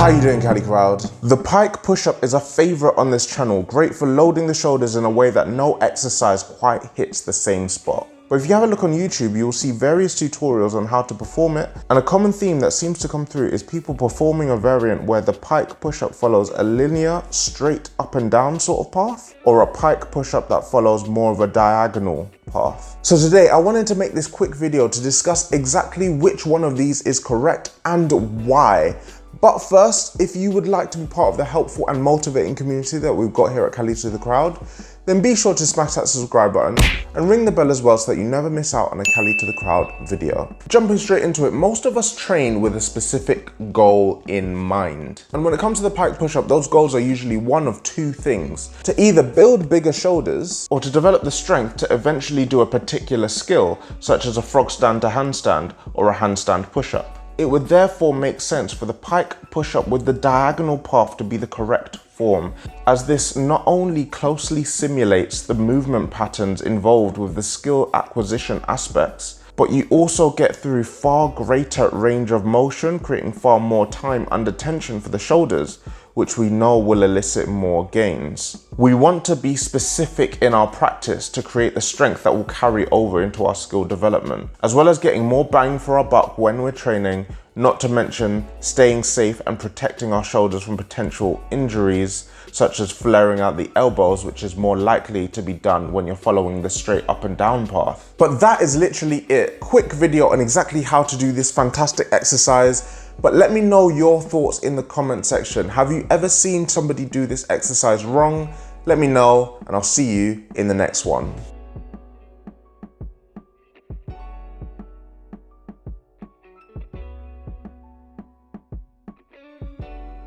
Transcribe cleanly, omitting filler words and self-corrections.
How you doing, Cali Crowd? The Pike Push Up is a favorite on this channel, great for loading the shoulders in a way that no exercise quite hits the same spot. But if you have a look on YouTube, you will see various tutorials on how to perform it, and a common theme that seems to come through is people performing a variant where the Pike Push Up follows a linear, straight up and down sort of path, or a Pike Push Up that follows more of a diagonal path. So today I wanted to make this quick video to discuss exactly which one of these is correct and why. But first, if you would like to be part of the helpful and motivating community that we've got here at Cali To The Crowd, then be sure to smash that subscribe button and ring the bell as well so that you never miss out on a Cali To The Crowd video. Jumping straight into it, most of us train with a specific goal in mind. And when it comes to the Pike Push Up, those goals are usually one of two things: to either build bigger shoulders or to develop the strength to eventually do a particular skill, such as a frog stand to handstand or a handstand push-up. It would therefore make sense for the Pike Push Up with the diagonal path to be the correct form, as this not only closely simulates the movement patterns involved with the skill acquisition aspects, but you also get through far greater range of motion, creating far more time under tension for the shoulders, which we know will elicit more gains. We want to be specific in our practice to create the strength that will carry over into our skill development, as well as getting more bang for our buck when we're training, not to mention staying safe and protecting our shoulders from potential injuries, such as flaring out the elbows, which is more likely to be done when you're following the straight up and down path. But that is literally it. Quick video on exactly how to do this fantastic exercise. But let me know your thoughts in the comment section. Have you ever seen somebody do this exercise wrong? Let me know, and I'll see you in the next one.